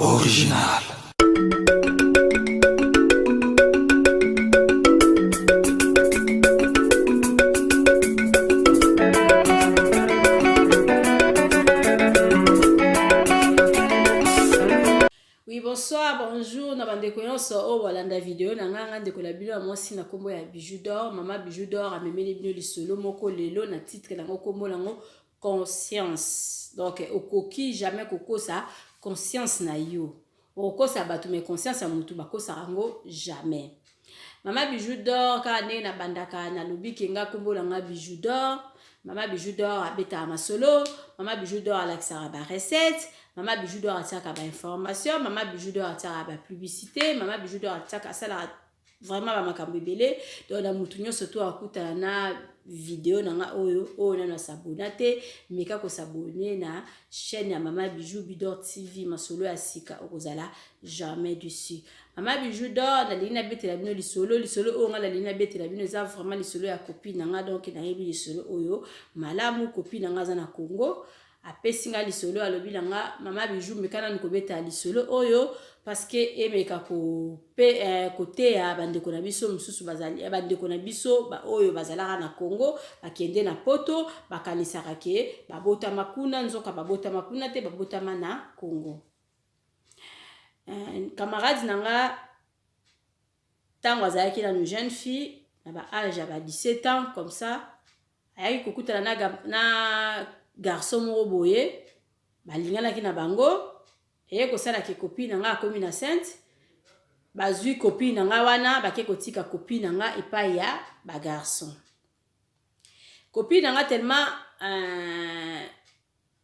Original. Oui, bonsoir, bonjour, na bande koyonso o walanda vidéo na nganga ndeko la bino mwasi na kombo ya Bijou d'Or, mama Bijou d'Or a memeli bino lisolo moko lelo na titre nango kombo nango conscience. Donc okoki jamais kokosa conscience na yo. Okosa batu me conscience ya mutu bakosa rango jamais. Mama Bijou d'Or ka ne na bandaka na lobi kenga kombo nanga Bijou d'Or. Mama Bijou d'Or a beta masolo, Mama Bijou d'Or a l'accès ba recette, Mama Bijou d'Or a tiaka ba information, Mama Bijou d'Or a tiaka ba publicité, Mama Bijou d'Or a tiaka sala vraiment ba makambo ebele. Donc na mutu nyonso to akuta na vidéo nanga oyo na sabona te, meka ko s'abonner na chaîne ya Mama Bijou d'Or TV masolo ya sika okozala jamais dessus. Mama Bijou d'Or na lina bete la bino lisolo o nga la lina bete la bino za vraiment lisolo ya copine nanga, donc na yebi lisolo oyo malamu copine nanga za na Congo apesinga lisolo alobi nanga Mama Bijou mekana nikobeta lisolo oyo parce que emeka ko pe côté ya bandeko na biso mususu bazali bandeko na biso ba oyo bazalaka na Congo bakende na poto bakanisaka ke babota makuna nzoka babota makuna te babota na Congo. Camarade nanga tango azalaki na une jeune fille na ba âge ya ba 17 ans comme ça ayaki kokutana na garçon moko boye balinganaki na bango eye kosala ke copine nanga akomi na sainte bazwi copine nanga wana bake kotika copine nanga epai ya ba garçon. Copine nanga tellement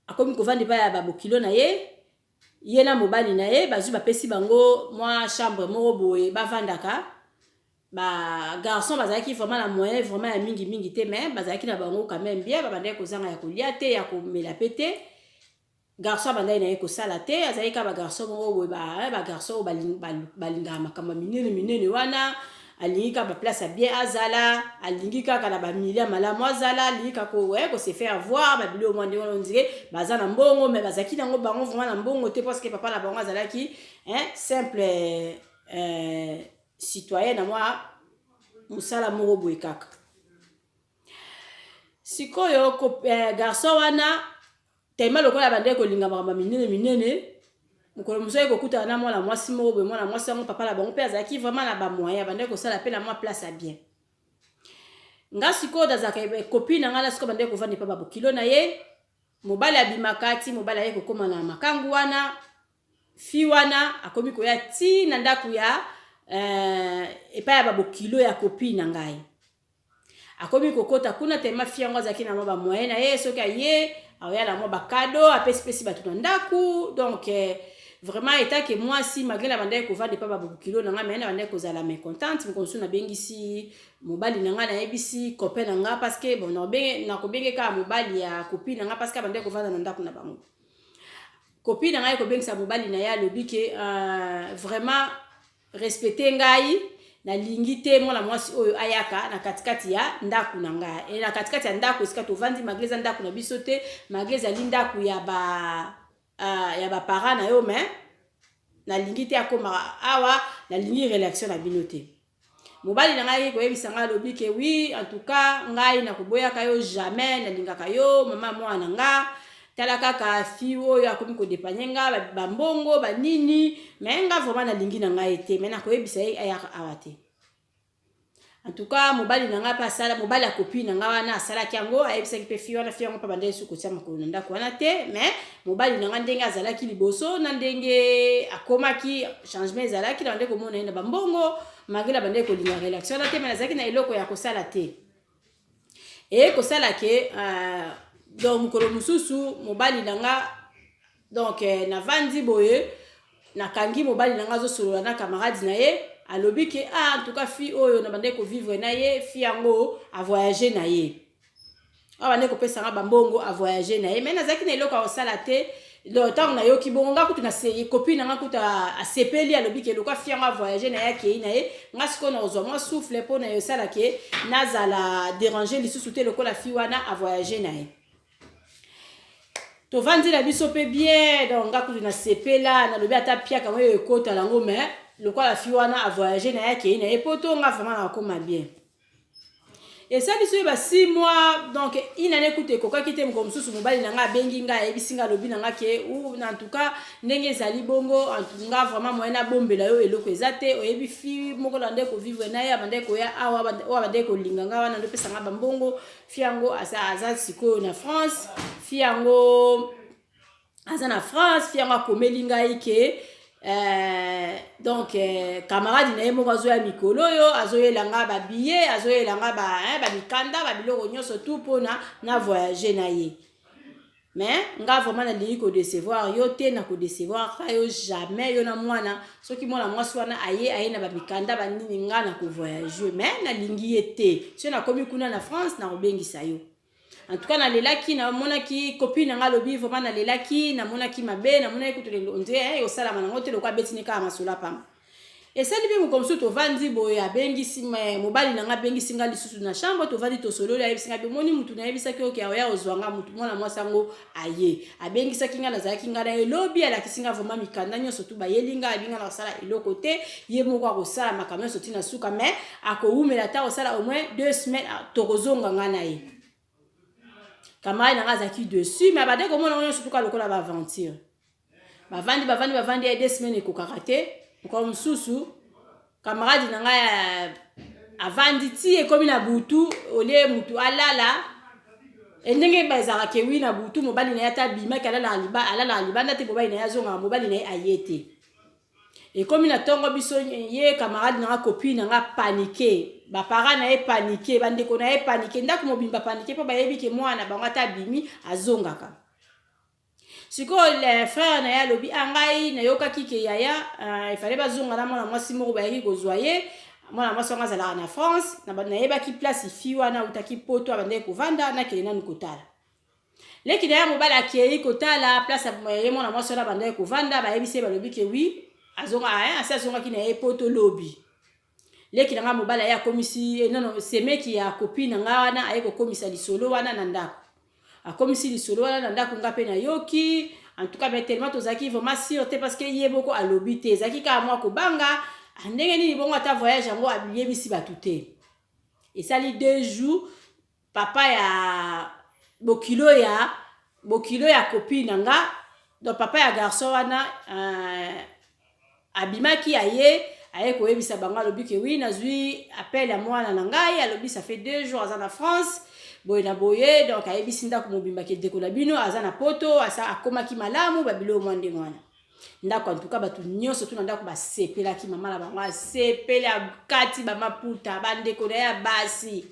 akomi kovanda epai ya babokilo na ye na mobali na ye bazwi bapesi bango mwa chambre moko boye bavandaka ba garçon bazalaki vraiment na moyen vraiment ya mingi te, mais bazalaki na bango quand même bien babandaki kozanga ya kolia te ya komela pete. Garçon abandaki na ye kosala te, azalaki ka ba garçon moko boye ba garçon balingaka makambo minene wana, alingi ka ba place bien azala, alingi kaka na ba milia malamu azala, alingi ka ko se faire voir ba bilo mo ndenge on dirait baza na mbongo, mais bazaki nango bango vraiment na mbongo te parce que papa na bango azalaki simple citoyen na moi musala moko boye kaka. Sikoyo garçon wana tellement lokola bandeko kolinga makambo minene mukolo musoye kokuta na mwana mwasi moko boye mwana mwasi ngo papa na bango pe azalaki vraiment na ba moyen bandeko sala pe na moi place à bien. Nga sikoyo dazaka copine nga la sikoyo bandeko vandi pa babokilo na ye mobali abimakati mobali aye kokoma na makangu wana fi wana akomi koya ti na ndaku ya epa ya babokilo ya copine ngai akomi kokota kuna tema fi yango azaki na ba moyen na ye soki aye aoya na mo bakado apesi batu na ndaku. Donc vraiment état que moi si malgré la bande ko vande pa babokilo nanga mais na bande ko zala mécontente mkonsu na bengisi mobali nanga na yebisi copain nanga parce que bon na ko benge ka mobali ya copine nanga parce que bande ko vanda na ndaku na bango copine nanga ko bengisa mobali na ya lobi ke vraiment respecter ngai na lingite mwana mwasi oyo ayaka na katikati ya ndaku na nga e na katikati ya ndaku esika to vandi magreza ndaku na biso te magreza lindaku ya ba parents na yo mais na lingite akoma awa na lingi relation na bino te. Mobali na ngai ko yebisa nga lobi ke oui en tout cas ngai na koboya ka yo jamais na lingaka yo mama mwana nga tala kaka fi oyo akomi ko depanyenga ba mbongo ba nini mais nga vraiment na lingi na ngai te mais na ko yebisa ye ayaka awate. En tout cas mobali na nga pa sala mobali a copine nga wana asala kiango ayebisa ki pe fi wana fi yango pa bande su ko tia makolo na ndako wana te, mais mobali na nga ndenge azalaki liboso na ndenge akomaki changement ezalaki na ndeko mona ina ba mbongo malgré la bande ko linga relation na te mais azalaki na eloko ya kosala te e kosala ke donc mukolo mususu mobali nanga donc na vandi boye na kangi mobali nanga zo solo na camarade na ye alobi ke en tout cas fi oyo na bande ko vivre na ye fi yango a voyager na ye bande ko pesa nga bambongo a voyager na ye mais nazaki na eloko osala te le temps na yo ki bongo nga kutu na se copine nga kutu a sepeli alobi ke loka fi yango a voyager na ye ke na ye nga siko na ozwa moi souffle po na yo sala ke nazala déranger lisusu te lokola fi wana a voyager na ye. tovandi na biso pe bien donc nga kutu na sepela na lobi ata pia kango ekota lango mais le quoi la fille wana a voyagé na yake na epoto nga vraiment na koma bien. Et ça biso ba 6 mois donc ina nekute koka kite mko msusu mobali na nga bengi nga ebisinga lobi na nga ke ou en tout cas ndenge ezali bongo en tout cas vraiment moyena bombela yo eloko ezate oyebi fi moko na ndeko vivre na ya bande ko ya awa bande ko linga nga wana ndopesa nga bambongo fi yango aza siko na France fi yango aza na France fi yango akomeli ngai ke donc camarade na yemo azoya mikolo yo azoyelanga ba billet azoyelanga ba mikanda ba biloko nyonso tout pona na voyager na ye mais nga vraiment na lingi ko décevoir yo te na ko décevoir yo jamais yo na mwana soki mwana mwasi wana aye na ba mikanda ba nini nga na ko voyager mais na lingi ete so na komi kuna na France na obengisa yo. En tout cas na lelaki na monaki copine nga lobi vraiment na lelaki na monaki mabe na monaki kutu onde osala manango te lokwa betini ka masula pam. Et ça libi comme ça to vandi boya bengisi mobali na nga bengisi nga lisusu na chambre to vandi to solo la yebisinga be moni mutu na yebisa ke oke ya ozwanga mutu mwana mwasango aye abengisa kinga na zaki nga na elobi ala kisinga vraiment mikanda nyonso tu ba yelinga abinga na sala eloko te ye moko akosala makamyo soti na suka mais akoumela ta osala au moins 2 semaines to kozonga nga na ye. Camarade na ngazaki dessus mais abade comme on surtout ka lokola ba aventure bavandi ya 2 semaines ekokakate comme susu camarade na nga avandi ti ekomi na butu ole mutu alala endenge bazara ke wi na butu mobali na yata bima kala la libanda te mobali na yazonga mobali na ayete et comme na tongo biso ye camarade na copine na paniquer ba para na paniquer bande ko na paniquer ndako mobimba paniquer po bayebi ke mwana bango ata bimi azongaka siko le frère na ya lobi angai na yoka kike yaya il fallait bazonga na mwana mwasi moko bayaki kozwaye mwana mwasi nga zala na France na yeba ki place fi wana utaki poto abande ko vanda na kelena nkotala leki na ya mobala akei kotala place ye mwana mwasi na bande ko vanda bayebi se balobi ke oui azonga asa zonga ki na epoto lobby leki na nga mobala ya komisi non semeki ya copine nga wana ayeko komisa lisolo wana na ndako akomisi lisolo wana na ndako nga pe na yoki en tout cas mais tellement tozaki vraiment sûr te parce que yeboko a lobby te zaki ka moi ko banga ndenge ni bongo ata voyage yango abiyebisi batute et ça li 2 jours papa ya bokilo ya copine nga donc papa ya garçon wana abimaki aye koyebisa bango alobi ke oui nazwi appel ya mwana na ngai alobi ça fait 2 jours aza na France boye na boye donc ayebisi ndako mobimba ke dekola bino aza na poto asa akomaki malamu babilo mwande mwana ndako en tout cas batu nyonso tu na ndako basepelaki mama na bango asepela kati bamaputa bandeko ya basi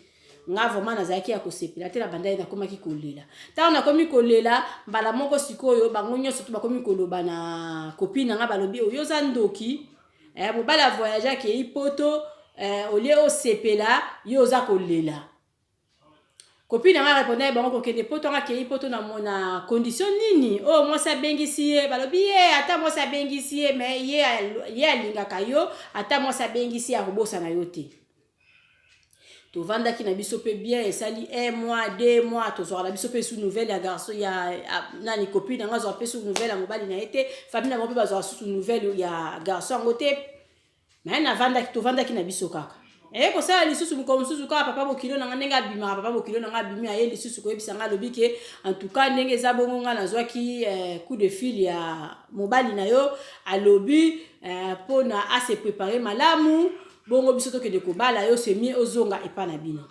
nga vraiment nazaki ya kosepela te na banda na komaki kolela ta na komi kolela mbala moko sikoyo bango nyonso tu bakomi koloba na copine nga balobi oyo za ndoki mobala voyage ke ipoto olie osepela yo za kolela copine nga répondait bango ko kende poto nga ke ipoto na mona condition nini oh moi ça bengisi ye balobi ye ata moi ça bengisi ye mais ye alingaka yo ata moi ça bengisi ya kobosa na yo te to vanda ki na biso pe bien esali 1 mois 2 mois to zo la biso pe sous nouvelle ya garçon ya nani copine nga zo pe sous nouvelle ya mobali na été famille na mo pe bazo sous nouvelle ya garçon ngote mais na vanda ki to vanda ki na biso kaka ko sala lisusu mko mususu ka papa bokilo na ndenga bima papa bokilo na bimi aye lisusu ko ebisa nga lobi ke en tout cas ndenge za bongo nga nazwaki coup de fil ya mobali na yo alobi pona a se préparer malamu bongo biso to ke de kobala yo se mi ozonga epa na bino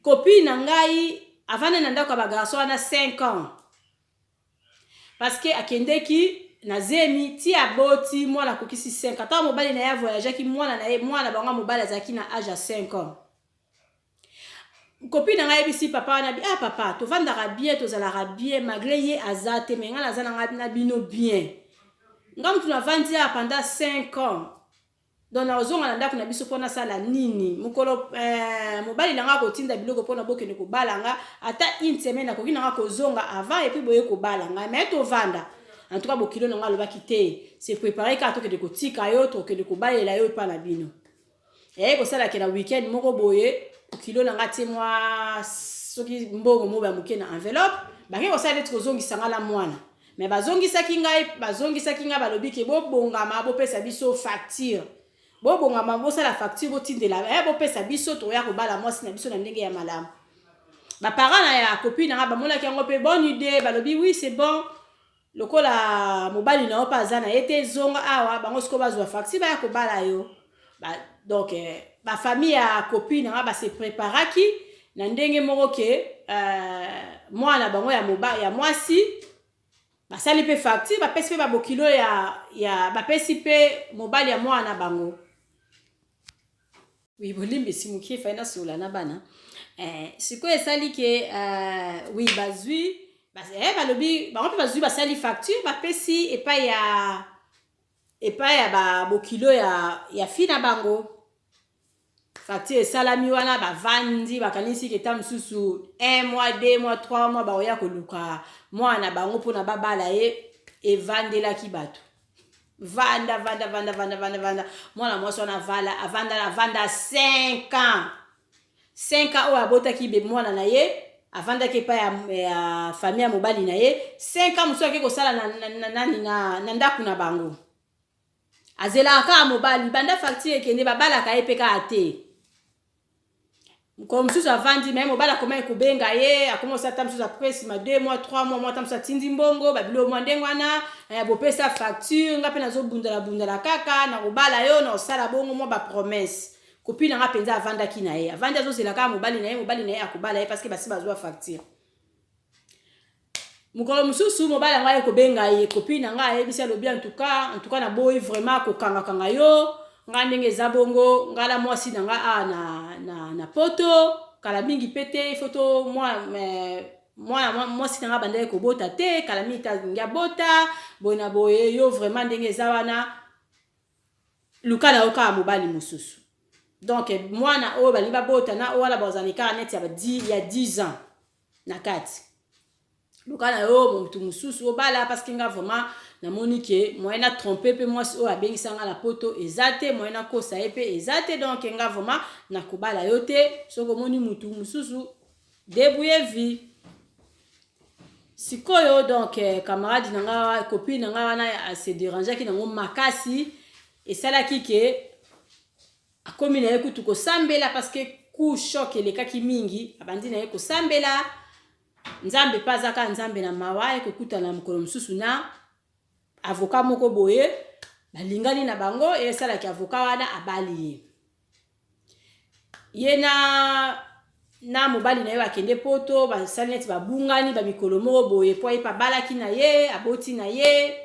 copine na ngai avana na ndako ba garçon ana 5 ans parce que akendeki na zemi ti aboti mwana kokisi 5 ata mobali na ya voyage ki mwana banga mobali azaki na âge ya 5 ans copine na ngai bisi papa na bi papa to vandara bien to zalara bien malgré ye azate menga na zana na bino bien ngam tu na vandi pendant 5 ans donc na ozonga na ndako na biso pona sala nini mukolo mobali nanga ko tinda biloko pona bokene ko balanga ata une semaine akoki nanga ko zonga avant et puis boye ko balanga mais to vanda en tout cas bokilo nanga loba kité c'est préparer ka to ke de ko tika yo to ke de ko balela yo pa na bino ko sala ke na weekend moko boye kilo nanga ti moi soki mbongo mo ba mukena enveloppe bake kosala neti kozongisa la mwana mais bazongisaki ngai balobi ke bobongama bopesa biso facture bobongama bosala facture botindela bopesa biso toya kobala mwasi na biso na ndenge ya malamu baparent na ya copine nga bamonaki yango mpe bonne idée balobi oui c'est bon lokola mobali na yo mpe aza na ye te zonga awa bango siko bazwa facture baya kobala yo donc bafamille ya copine nga base préparaki na ndenge moko ke mwana bango ya mwasi basali mpe facture bapesi mpe babokilo ya bapesi mpe mobali ya mwana bango oui bolimbi simuki faina sola na bana sikoyo esali ke oui bazwi balobi bango mpe bazwi basali facture bapesi epai ya babokilo ya fi na bango facture esalami wana bavandi bakanisi keta mosusu 1 mois 2 mois 3 mois baoya koluka mwana bango mpona babala ye evandelaki bato vanda mwana mwasi wana avanda 5 ans 5 ans oyo abotaki be mwana na ye avandaki epai ya famille ya mobali na ye 5 ans mosusu ake kosala na ndako na bango azelaka kaka mobali banda facture ekende babalaka ye mpe kaka te mokolo mosusu avandi me mobali akoma ekobenga ye akomosa ata mosusu apres nsima 2 mois 3 mois ata mosusu atindi mbongo babilo mwa ndenge wana bopesa facture nga mpe nazobundala kaka na kobala yo na kosala bongo mwa bapromese kopine nga mpenza avandaki na ye avandi azozela kaka mobali na ye akobala ye parceke basi bazwa facture mokolo mosusu mobali yango ayekobenga ye kopine nga ayebisi alobi antuka na boyi vraiment kokangakanga yo nga ndenge eza bongo ngala mwasi na nga na poto kala mingi pete foto mwasi na nga bandaki kobota te kala mingi tazingia bota boye boye yo vraiment ndenge eza wana luka na yo kaka mobali mosusu donc mwana oyo balingi babota na oyo wana bazani kaka neti ya 10 ans na kati luka na yo motu mosusu obala parce que nga vraiment namoni ke moyen na tromper pe mwasi oyo abengisanga na poto eza te moyen na kosa ye pe eza te donc nga vraiment nakobala yo te soki omoni mutu mosusu débrouiller vie sikoyo donc camarade na nga copine na nga wana se dérangeaki nango makasi esalaki ke akomi na ye kutu kosambela parce que coup choc elekaki mingi abandi na ye kosambela nzambe mpe azaka nzambe na mawa ekokutana mokolo mosusu na avocat moko boye balingani na bango esalaki avocat wana abali ye na mobali na ye bakende poto basali neti babungani bamikolo moko boye po ayepa abalaki na ye aboti na ye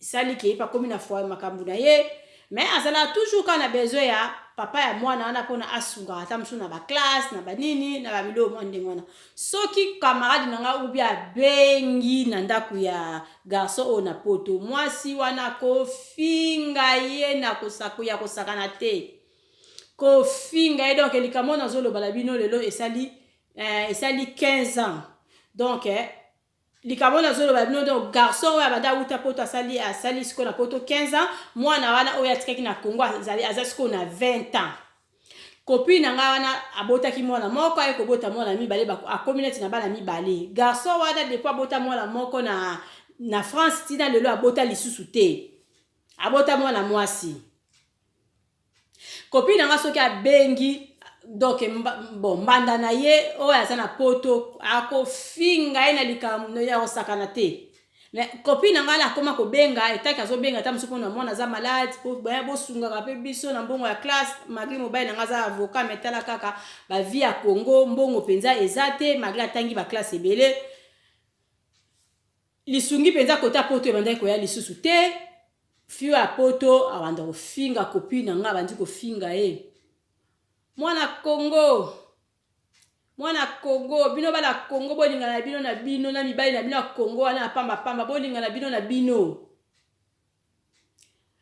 esali ke yepa komi na foi makambo na ye mais azala toujours quand na besoin ya papa ya mwana wana mpona asunga ata mosusu na baklasse na banini na babilo mwa ndenge wana soki camarade na nga ubi abengi na ndako ya garçon oyo na poto mwasi wana kofinga ye na ya kosakana te kofinga ye donc likambo nazoloba na bino lelo esali 15 ans donc likambo nazoloba bino donc garçon oyo abanda uta poto asali siko na poto 15 ans mwana wana oyo atikaki na Congo aza siko na 20 ans copine na nga wana abotaki mwana moko aye kobota mwana mibale akomi neti na bana mibale garçon wana depuis abota mwana moko na France tina lelo abota lisusu te abota mwana mwasi copine na nga soki abengi donc bon mbanda na ye oyo aza na poto akofinga ye na likambo ya kosakana te mais copine na nga na akoma kobenga etaki azobenga ata mosusu mpona mwana aza malade bosungaka mpe biso na mbongo ya classe malgré mobali na nga aza avocat metala kaka bavie ya Congo mbongo mpenza eza te malgré atangi baklasse ebele lisungi mpenza kota poto ebandaki koya lisusu te fio ya poto abanda kofinga copine na nga abandi kofinga ye mwana Congo bino bana Congo bolingana bino na mibali na bino ya Congo wana pamba bolingana bino na bino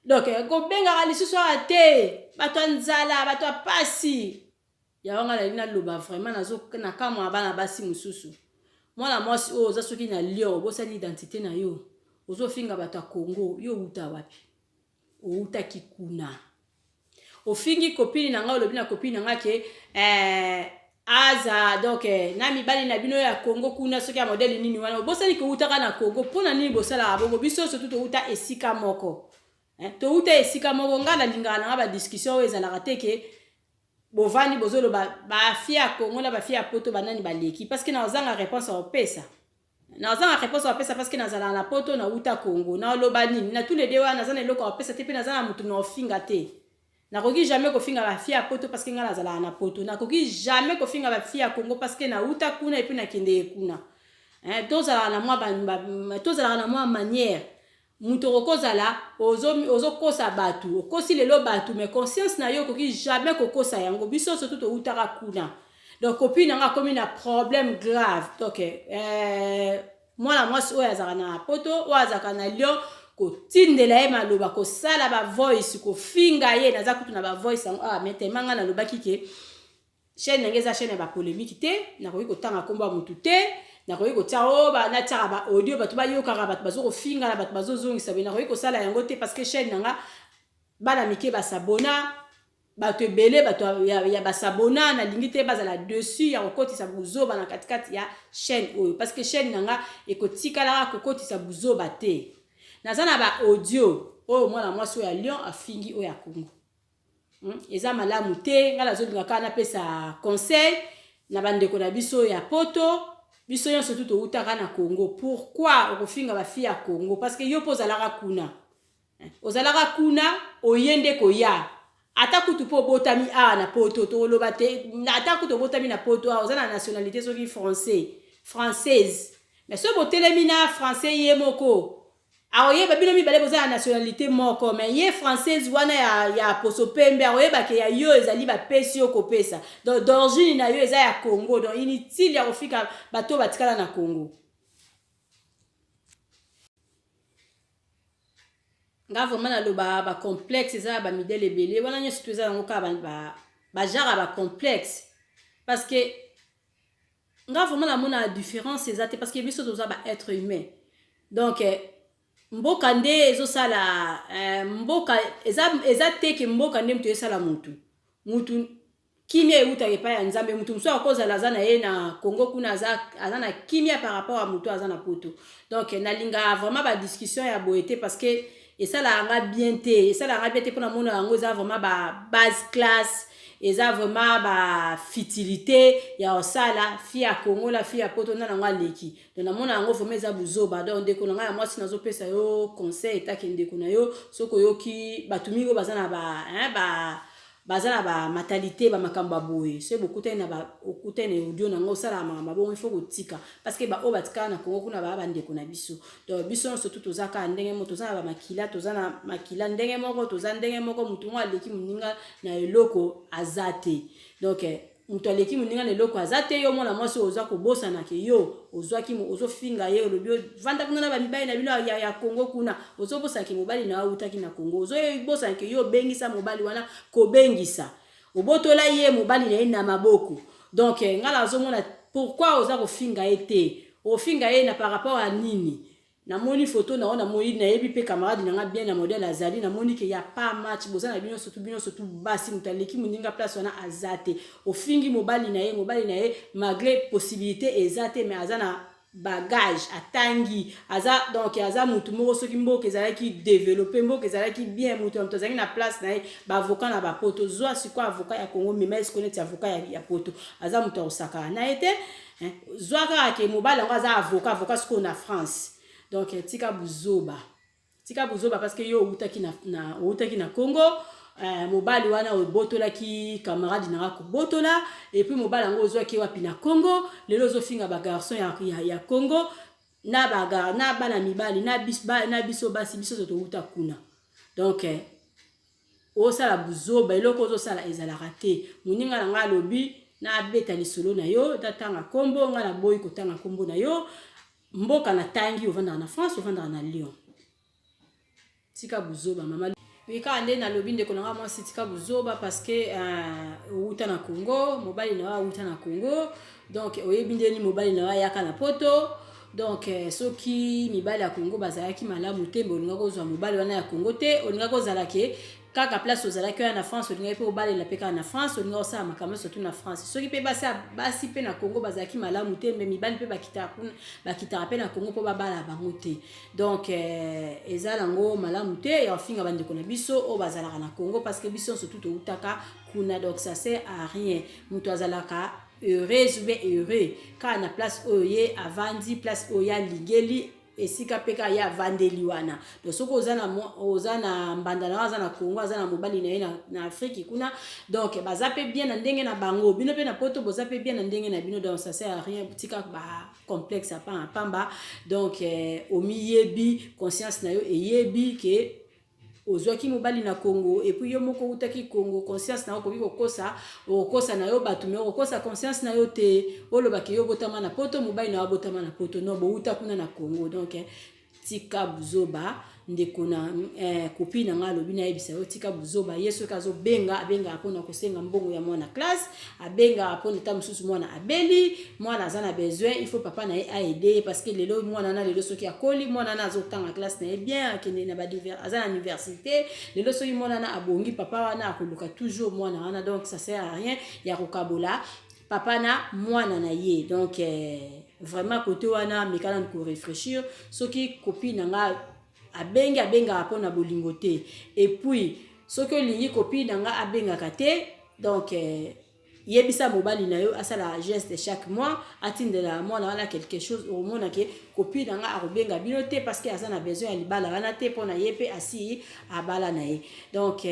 donc kobenga lisusu ate bato nzala bato pasi ya wanga na lina loba vraiment na kama bana basi mususu mwana mwasi oyo oza soki na lio bosani identité na yo ozofinga bato ya Congo yo uta wapi outa kikuna ofingi copine na nga olobi na copine na nga ke aza donc na mibali na bino ya Congo kuna soki ya modèle nini wana bosali ko utaka na Congo pona nini bosala bongo biso surtout to uta esika moko to uta esika moko ngala lingana na ba discussion ezalaka te ke bovani bozolo ba fia Congo na ba fia poto banani baleki parce que na ozanga réponse au pesa na ozanga réponse au pesa parce que nazala na poto na uta Congo na loba nini na tous les deux wana nazana eloko au pesa te pe nazana mutu na ofinga te nakoki jamais kofinga ba fia poto parce que ngala zala na poto nakoki jamais kofinga ba fia Congo parce que na uta kuna et puis na kende kuna tozala na mwa manière mutu okozala ozo kosa batu okosi lelo batu mais conscience na yo koki jamais kokosa yango biso surtout to utaka kuna donc copine nga komi na problème grave donc mwana mwasi oyo azaka na poto oyo azaka na Lyon kotindela ye maloba kosala ba voice kofinga ye naza kutu na ba voice mais temanga na loba kike chaîne ngeza chaîne ba polémique te nakoki kotanga komba mutu te nakoki kotia ba nataka ba audio batu ba yokaka batu bazo kofinga na batu bazo zongisa be nakoki kosala yango te parce que chaîne nanga bana mike ba sabona batu ebele batu ya ba sabona na lingi te bazala dessus ya kokotisa buzoba na katikati ya chaîne oyo parce que chaîne nanga ekotikala kokotisa buzoba te nazana ba audio oyo mwana mwasi oyo ya Lyon afingi oyo ya Congo eza malamu te ngala zolinga kana pesa conseil na bandeko na biso ya poto biso yon surtout to utaka na Congo pourquoi okofinga ba fille ya Congo parce que yo pozalaka kuna ozalaka kuna oyende koya ata kutu po botami na poto to loba te ata kutu botami na poto ozana nationalité soki française mais so botelemi na français ye moko aoye babino mibale boza nationalité moko mais ye française wana ya poso pembe aoye bake ya yo ezali ba pesi yo kopesa donc d'origine na yo eza ya Congo donc inutile ya kofika bato batikala na Congo nga vraiment na lo ba complexe eza ba midele belé wana nyoso tuza ngo ka ba jara ba complexe parce que nga vraiment la mona différence ezate parce que biso toza ba être humain donc mboka nde ezosala mboka eza teke mboka nde mtu esala mutu kimia eutake pa ya nzambe mutu mso akozala aza na ye na Congo kuna aza na kimia par rapport à mutu aza na poto donc nalinga vraiment ba discussion ya boete parce que esala anga bien te pona mona yango eza vraiment ba base classe eza vraiment ba fitilité ya osala fille ya Congo la fille ya poto na nga leki donc na mona yango vraiment eza buzoba donc ndeko na nga ya mwasi nazo pesa yo conseil etaki ndeko na yo soko yoki batumiko bazana bazana ba matalité ba makamba boye c'est beaucoup tena ba okutene audio na ngo sala mama bon il faut kotika parce que ba obatika na Congo kuna ba ndeko na biso donc biso surtout tozaka ndenge moto za ba makila tozana makila ndenge moko tozana ndenge moko mutu ngo aleki muninga na eloko azate donc mutu aleki muninga na eloko azate yo mona mwasi oza kobosa na ke yo ozwaki ozo finga ye olobio vanda kuna na ba mibali na bino ya Congo kuna ozo bosa ki mobali na utaki na Congo ozo bosa ke yo bengisa mobali wana ko bengisa obotola ye mobali na ina maboko donc ngala ozo mona pourquoi oza ko finga ete o finga ye na par rapport à nini na moni photo na ona moi na yebi pe camarade na nga bien na modèle azali na moni ke ya pas match boza na bino surtout basi mutaleki muninga place wana azate o fingi mobali na ye malgré possibilité ezate mais azana bagage atangi aza donc aza mutu moko soki mboka ezalaki développer mboka ezalaki bien mutu amtozangi na place na ye ba avocat na ba poto zwa siko avocat ya Congo mais est connaître avocat ya poto aza mutu osaka na été zwa ka ke mobali ngo aza avocat siko na France donc tika buzoba parce que yo utaki na Congo mobali wana obotola ki camarade na ko botola et puis mobali ngo ozwa ki wapi na Congo lelo zofinga ba garçon ya Congo na baga na bana mibali na biso basi biso to uta kuna donc o sala buzoba eloko zo sala ezala raté muninga na nga lobi na beta lisolo na yo tatanga kombo nga na boy kotanga kombo na yo mboka na tangi ovanda na France ovanda na Lyon tika buzoba mama wika ande na lobi ndeko na moi tika buzoba parce que uta na Congo mobali na uta na Congo donc oyebindeni mobali na yaka na poto donc soki mibali ya Congo bazalaki malamu te bolinga kozwa mobali wana ya Congo te olinga kozala ke kaka place ozalaki oya na France olingai mpe obalela mpe kaka na France olingai osala makambo surtout na France soki mpe basi mpe na Congo bazalaki malamu te me mibali mpe bakitaka mpe na Congo mpo babala bango te donc eza nango malamu te ya ofinga bandeko na biso oyo bazalaka na Congo parce que biso surtout toutaka kuna donc ça sert à rien moto azalaka heureuse ou bien heureux kaka na place oyo ye avandi place oyo ya ligeli esika peka ya vandeli wana donc soko oza na mbanda na aza na Congo aza na mobali na ye na Afrique kuna donc baza pe bien na ndenge na bango bino pe na poto boza pe bien na ndenge na bino donc ça sert à rien tika ba complexe pamba donc omiyebi conscience na yo eyebi ke ozwaki mobali na Congo et puis yo moko utaki Congo conscience na yo koki kokosa na yo batumi kokosa conscience na yo te olobaki yo botama na poto mobali na yo botama na poto no bo utakuna na Congo donc tika buzoba ndeko na copine nga lobi na yebisa yo tika buzoba yeso kazo abenga apona kosenga mbongo ya mwana classe abenga apona ta mususu mwana abeli mwana azana besoin il faut papa na ye aider parce que lelo mwana na lelo soki akoli mwana na azotanga classe na ye bien akende na azana université lelo soki mwana na abongi papa wana akoluka toujours mwana wana donc ça sert à rien ya kokabola papa na mwana na ye donc vraiment côté wana mekana ko réfléchir soki copine nga abenga apona bolingo te et puis soki olingi copine nga abenga kate donc yebisa mobali na yo asala geste chaque mois atindela mwana wana quelque chose au mona ke copine nga akobenga bino te parce que azana besoin ya libala wana te pona ye pe asi abala na ye donc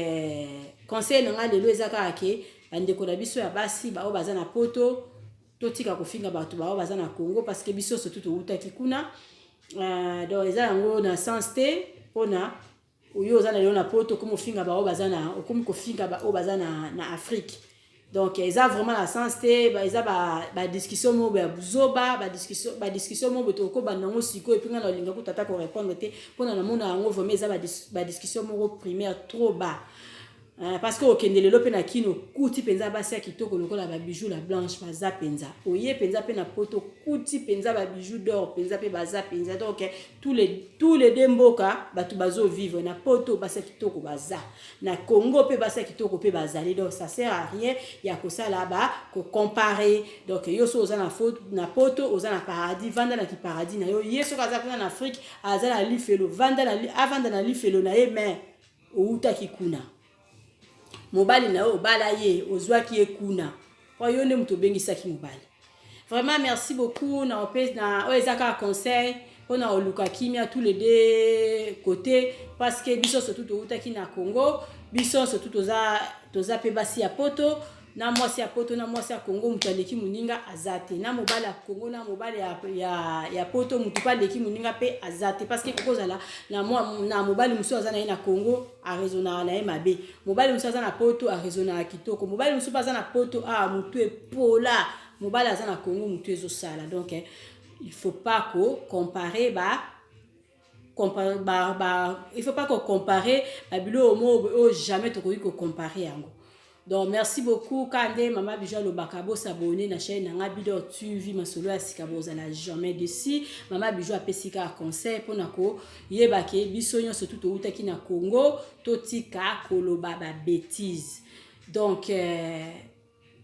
conseil nga lelo ezaka ke bandeko na biso ya basi bao baza na poto totika kofinga bato bao baza na Congo parce que biso surtout toutaki kuna donc eza yango na sens te pona oyo ozana lelo na poto komo finga bao baza na komo kofinga bao baza na Afrique donc eza vraiment la sens te eza ba discussion mo ba buzoba ba discussion mo boto ko banango siko et puis ngana linga ko tata ko répondre te pona na mona yango vraiment eza ba discussion mo primaire trop bas parce que okende lelo pe na kino kuti penza basi ya kitoko lokola ba bijoux la blanche baza penza oye penza pe na poto kuti penza ba bijoux d'or penza pe baza penza donc tous les demboka batu bazo vivre na poto basi ya kitoko baza na Congo pe basi ya kitoko pe bazali donc ça sert à rien ya ko sala ba ko comparer donc yo so oza na faute na poto oza na paradis vanda na ki paradis na yo yeso kaza kuna na Afrique azala lifelo vanda na lifelo na ye mais outa kikuna mobali na yo bala ye ozwaki ye kuna oyo nde muto bengisaki mobali vraiment merci beaucoup na opes na ezaka conseil pona oluka kimia tous les deux côtés parce que biso surtout outaki na Congo biso surtout toza pe basi ya poto na mwasi ya poto na mwasi ya Congo mutu aleki muninga azate na mobali ya Congo na mobali ya poto mutu pa leki muninga pe azate parce que kokozala na mobali musu azana na Congo a raisonna na mabe mobali musu azana poto a raisonna kitoko mobali musu azana poto mutu epola mobali azana Congo mutu ezo sala donc il faut pas comparer il faut pas comparer babilo mo jamais to ko comparer yango. Donc merci beaucoup Kande Mama Bijou le bakabo s'abonner na chaîne na Bido TV masolo ya sikaboza na jamais d'ici Mama Bijou a pesika conseil pour nako yebake biso nyo surtout to utaki na Congo totika koloba ba bêtise donc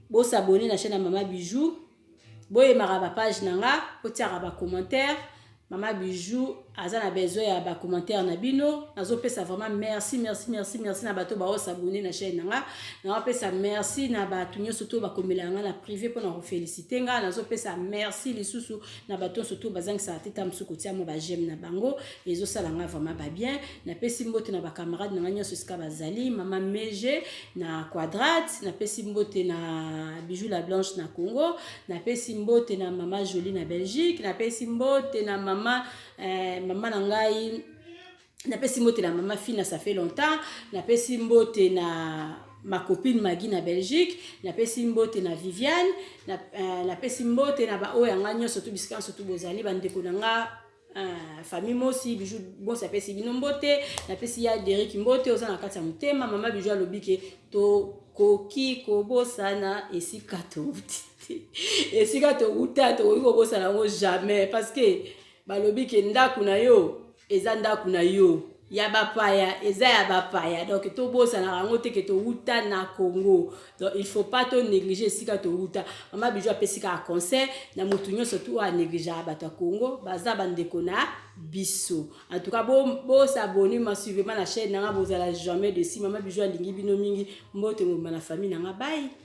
bo s'abonner na chaîne na Mama Bijou boye maraba page nanga potiara ba commentaire Mama Bijou azana besoin ya ba commentaire na bino nazo pesa vraiment merci na bato ba s'abonner na chaîne nanga na pesa merci na bato nyo surtout ba komela nga na privé pour na féliciter nga nazo pesa merci lisusu na bato surtout bazang sa teta msuko tia mo ba j'aime na bango ezo sala nga vraiment ba bien na pesi mbote na ba camarade na nyo sika bazali Mama Meje na Quadrate na pesi mbote na Bijou la Blanche na Congo na pesi mbote na Mama Jolie na Belgique na pesi mbote na Mama nangai na pesi mbote na Mama Fina ça fait longtemps na pesi mbote na ma copine Maggie na Belgique na pesi mbote na Viviane na pesi mbote na ba oya nganyo surtout bisika surtout bozali bandeko nanga famille mosi Bijou bon ça pesi bino mbote na pesi ya Derek mbote oza na kati ya mutema Mama Bijou alobike to koki kobosana esika to esika to utato kobosana ngo jamais parce que balobi ke ndaku na yo eza ndaku na yo ya bapaya eza ya bapaya donc to bosa na rango te ke to uta na Congo donc il faut pas to négliger sika to uta mama Bijou apesika a conseil na mutu nyonso to a négliger bato ya Congo baza bandeko na biso en tout cas bo s'abonner massivement na chaîne nanga bozala jamais de si mama Bijou alingi bino mingi mbote mo na famille nanga bye.